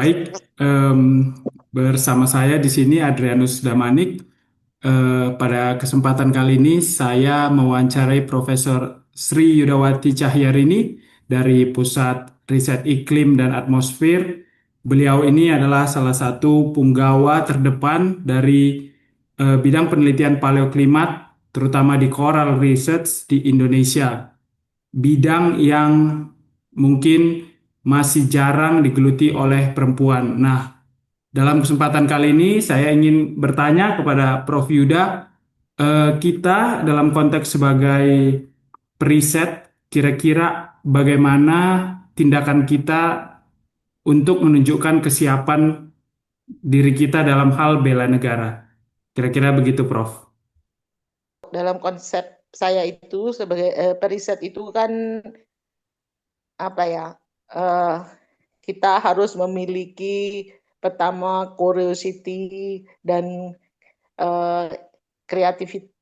Baik, bersama saya di sini Adrianus Damanik. Pada kesempatan kali ini saya mewawancarai Profesor Sri Yudawati Cahyarini dari Pusat Riset Iklim dan Atmosfer. Beliau ini adalah salah satu punggawa terdepan dari bidang penelitian paleoklimat, terutama di coral research di Indonesia. Bidang yang mungkin masih jarang digeluti oleh perempuan. Nah, dalam kesempatan kali ini saya ingin bertanya kepada Prof. Yuda, kita dalam konteks sebagai periset, kira-kira bagaimana tindakan kita untuk menunjukkan kesiapan diri kita dalam hal bela negara. Kira-kira begitu, Prof. Dalam konsep saya itu sebagai periset itu kan apa ya, eh, kita harus memiliki pertama curiosity dan eh,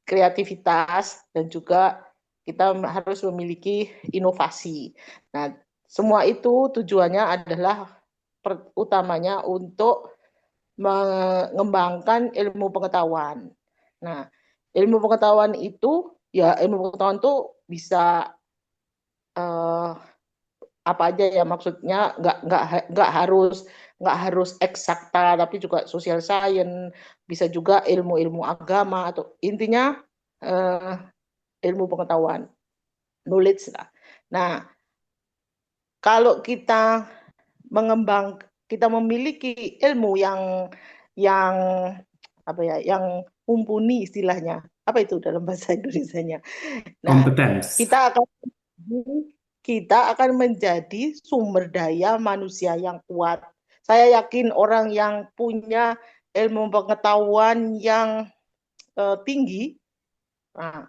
kreativitas, dan juga kita harus memiliki inovasi. Nah, semua itu tujuannya adalah utamanya untuk mengembangkan ilmu pengetahuan. Nah, ilmu pengetahuan itu, ya ilmu pengetahuan itu bisa eh, apa aja ya, maksudnya nggak harus eksakta, tapi juga social science, bisa juga ilmu-ilmu agama, atau intinya eh, ilmu pengetahuan, knowledge lah. Nah, kalau mengembang kita memiliki ilmu yang apa ya, yang mumpuni istilahnya, apa itu dalam bahasa Indonesianya. Nah, Kompetens. kita akan kita akan menjadi sumber daya manusia yang kuat. Saya yakin orang yang punya ilmu pengetahuan yang tinggi, nah,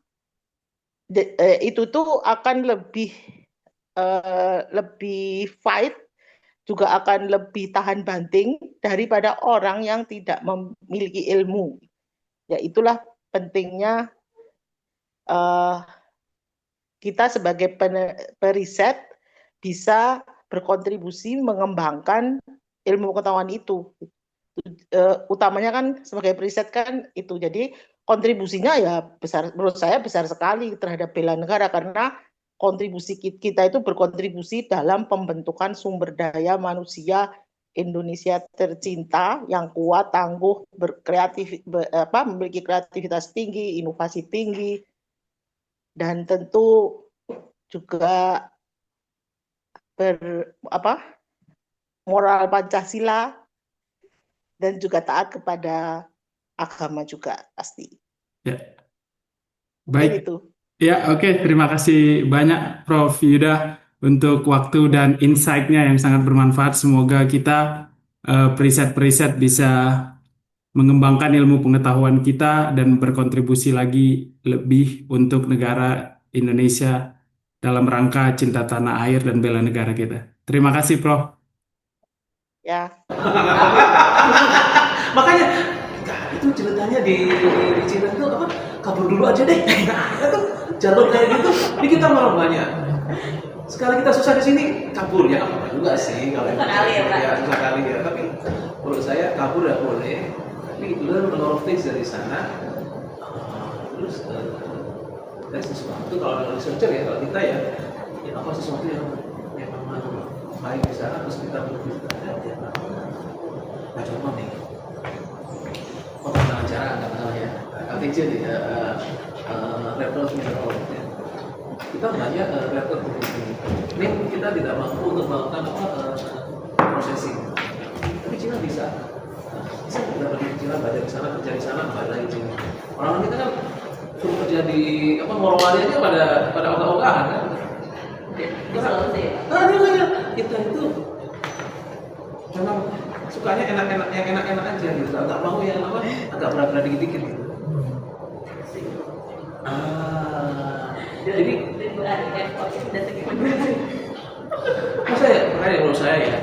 itu tuh akan lebih fight, juga akan lebih tahan banting daripada orang yang tidak memiliki ilmu. Ya, itulah pentingnya uh, kita sebagai periset bisa berkontribusi mengembangkan ilmu pengetahuan itu. Utamanya kan sebagai periset kan itu. Jadi kontribusinya ya besar, menurut saya besar sekali terhadap bela negara, karena kontribusi kita itu berkontribusi dalam pembentukan sumber daya manusia Indonesia tercinta yang kuat, tangguh, memiliki kreativitas tinggi, inovasi tinggi, dan tentu juga ber apa moral Pancasila, dan juga taat kepada agama juga pasti. Ya, Mungkin baik. itu. Ya, oke. Terima kasih banyak, Prof. Yuda, untuk waktu dan insight-nya yang sangat bermanfaat. Semoga kita periset-periset bisa mengembangkan ilmu pengetahuan kita dan berkontribusi lagi lebih untuk negara Indonesia dalam rangka cinta tanah air dan bela negara kita. Terima kasih, Prof. Ya, Makanya nah, itu ceritanya di Cina itu apa, kabur dulu aja deh. Nah, itu jargon kayak gitu di kita malah banyak. Sekali kita susah di sini kabur, ya apa juga sih kalau Sekali ya, Pak. ya sekali ya, tapi menurut saya kabur ya boleh, tapi learn a lot of things dari sana. Terus dari sesuatu, kalau researcher ya, kalau kita ya, ya apa sesuatu yang memang baik di sana, terus kita berpikir ya, nah contoh nih, pengembangan acara nggak kenal ya, KTC nih, rapper mineral ya. Kita banyak rapper ini kita tidak mampu untuk melakukan processing, tapi Cina bisa kita pergi ke Cina, belajar di sana, kerja di sana, kembali lagi Cina. Orang kita kan suruh kerja di apa, Morowali aja pada ogah-ogahan kan. Bisa loh sih. Nah, dia banyak. Kita itu memang sukanya enak-enak, yang enak-enak aja gitu, nggak mau yang apa agak berat-berat dikit-dikit gitu. Jadi makanya menurut saya ya,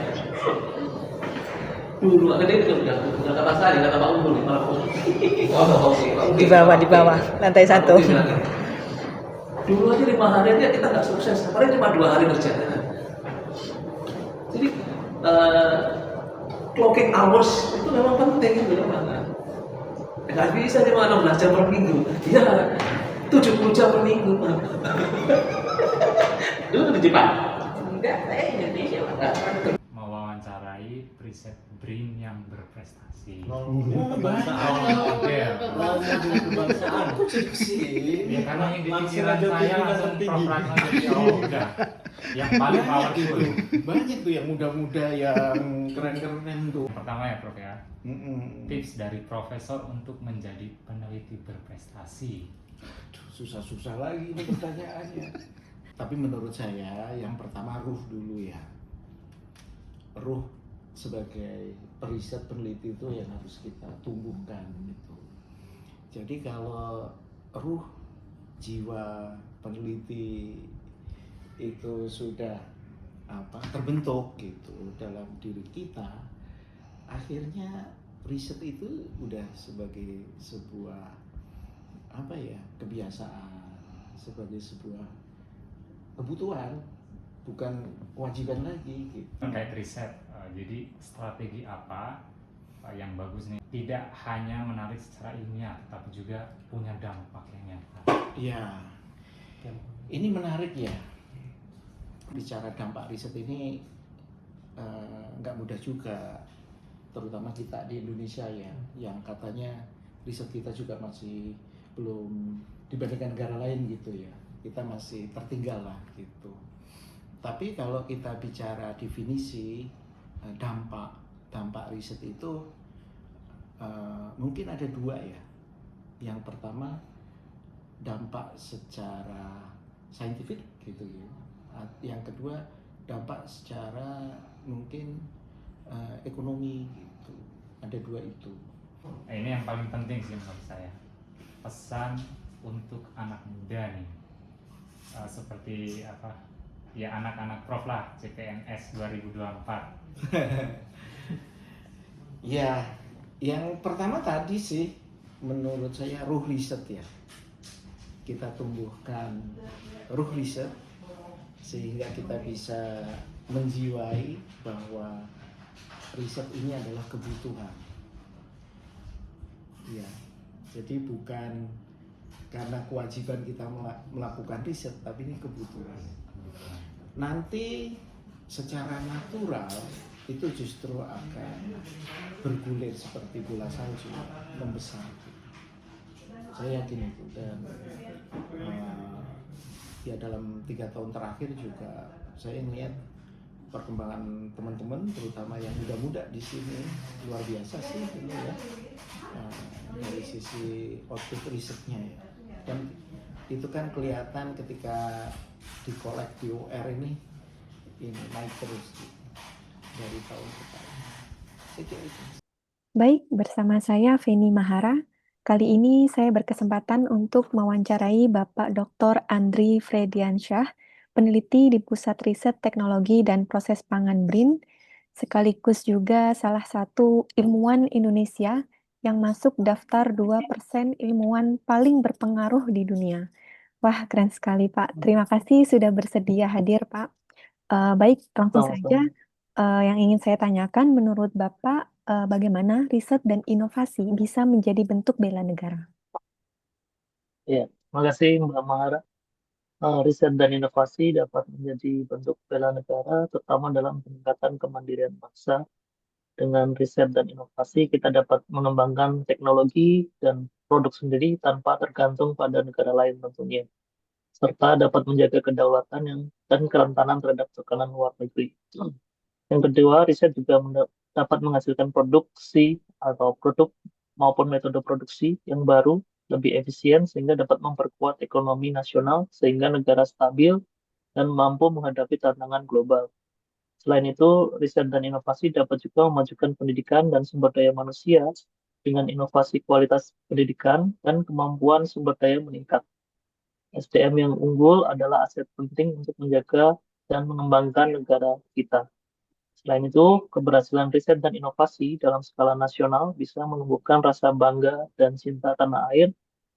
dulu kan dia udah kata saya, kata Pak Unggul nih, malah Pak Unggul Di bawah lantai satu. dulu aja 5 hari aja kita nggak sukses, kemarin cuma 2 hari kerja. Jadi clocking hours itu memang penting gitu loh, Mas. Nggak bisa dia 16 jam per minggu. Ya, 70 jam per minggu, Mas. Dulu di Jepang. Enggak, saya Indonesia, Pak. Mewawancarai riset BRIN yang berprestasi. Kebangsaan. Kok jadi kesini? Ya karena yang di Langsung pikiran aja saya pimpinan langsung tertinggi. Prof Ratna jadi oh udah yang paling powerful. Banyak tuh yang muda-muda yang keren-keren tuh. Pertama ya Prof ya, Mm-mm. tips dari profesor untuk menjadi peneliti berprestasi. Aduh, susah-susah lagi ini pertanyaannya. Tapi menurut saya yang pertama ruh dulu ya. Ruh sebagai periset peneliti itu yang harus kita tumbuhkan gitu. Jadi kalau ruh jiwa peneliti itu sudah terbentuk gitu dalam diri kita, akhirnya riset itu udah sebagai sebuah kebiasaan, sebagai sebuah kebutuhan, bukan kewajiban lagi gitu. Terkait riset, jadi strategi apa yang bagus nih? Tidak hanya menarik secara ilmiah, tetapi juga punya dampak yang nyata. Ya, ini menarik ya. Bicara dampak riset ini nggak mudah juga, terutama kita di Indonesia ya, yang katanya riset kita juga masih belum dibandingkan negara lain gitu ya. Kita masih tertinggal lah gitu. Tapi kalau kita bicara definisi dampak riset itu mungkin ada dua ya. Yang pertama dampak secara saintifik gitu ya. Yang kedua dampak secara mungkin ekonomi gitu. Ada dua itu. Ini yang paling penting sih menurut saya. Pesan untuk anak muda nih, seperti apa? Ya anak-anak Prof lah, CPNS 2024. Ya, yang pertama tadi sih menurut saya ruh riset ya. Kita tumbuhkan ruh riset sehingga kita bisa menjiwai bahwa riset ini adalah kebutuhan. Ya, jadi bukan karena kewajiban kita melakukan riset, tapi ini kebutuhan. Nanti secara natural itu justru akan bergulir seperti bola salju, membesar. Saya yakin itu, dan ya dalam 3 tahun terakhir juga saya melihat perkembangan teman-teman, terutama yang muda-muda di sini luar biasa sih ini ya, dari sisi output risetnya ya. Dan itu kan kelihatan ketika di Collect DOR ini naik terus gitu, dari tahun ke tahun. Saya kira itu. Baik, bersama saya Feni Mahara. Kali ini saya berkesempatan untuk mewawancarai Bapak Dr. Andri Frediansyah, peneliti di Pusat Riset Teknologi dan Proses Pangan BRIN, sekaligus juga salah satu ilmuwan Indonesia yang masuk daftar 2% ilmuwan paling berpengaruh di dunia. Wah, keren sekali Pak. Terima kasih sudah bersedia hadir Pak. Baik, langsung saja yang ingin saya tanyakan, menurut Bapak, bagaimana riset dan inovasi bisa menjadi bentuk bela negara? Ya, terima kasih Mbak Mahara. Riset dan inovasi dapat menjadi bentuk bela negara, terutama dalam peningkatan kemandirian bangsa. Dengan riset dan inovasi, kita dapat mengembangkan teknologi dan produk sendiri tanpa tergantung pada negara lain tentunya, serta dapat menjaga kedaulatan dan kerentanan terhadap tekanan luar negeri. Yang kedua, riset juga dapat menghasilkan produksi atau produk maupun metode produksi yang baru, lebih efisien, sehingga dapat memperkuat ekonomi nasional, sehingga negara stabil dan mampu menghadapi tantangan global. Selain itu, riset dan inovasi dapat juga memajukan pendidikan dan sumber daya manusia dengan inovasi kualitas pendidikan dan kemampuan sumber daya meningkat. SDM yang unggul adalah aset penting untuk menjaga dan mengembangkan negara kita. Selain itu, keberhasilan riset dan inovasi dalam skala nasional bisa menumbuhkan rasa bangga dan cinta tanah air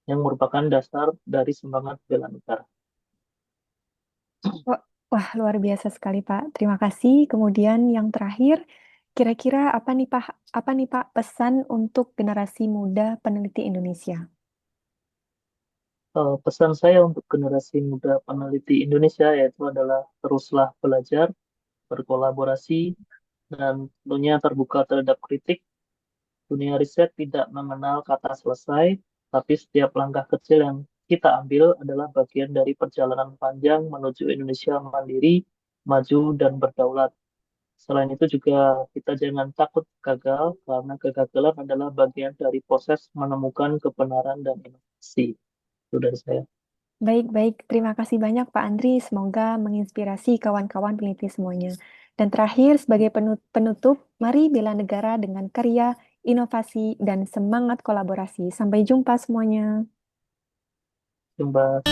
yang merupakan dasar dari semangat bela negara. Wah, luar biasa sekali Pak. Terima kasih. Kemudian yang terakhir, Kira-kira apa nih Pak pesan untuk generasi muda peneliti Indonesia? Pesan saya untuk generasi muda peneliti Indonesia yaitu adalah teruslah belajar, berkolaborasi, dan tentunya terbuka terhadap kritik. Dunia riset tidak mengenal kata selesai, tapi setiap langkah kecil yang kita ambil adalah bagian dari perjalanan panjang menuju Indonesia mandiri, maju, dan berdaulat. Selain itu juga kita jangan takut gagal, karena kegagalan adalah bagian dari proses menemukan kebenaran dan inovasi. Itu dari saya. Baik. Terima kasih banyak Pak Andri. Semoga menginspirasi kawan-kawan peneliti semuanya. Dan terakhir, sebagai penutup, mari bela negara dengan karya, inovasi, dan semangat kolaborasi. Sampai jumpa semuanya. Jumpa.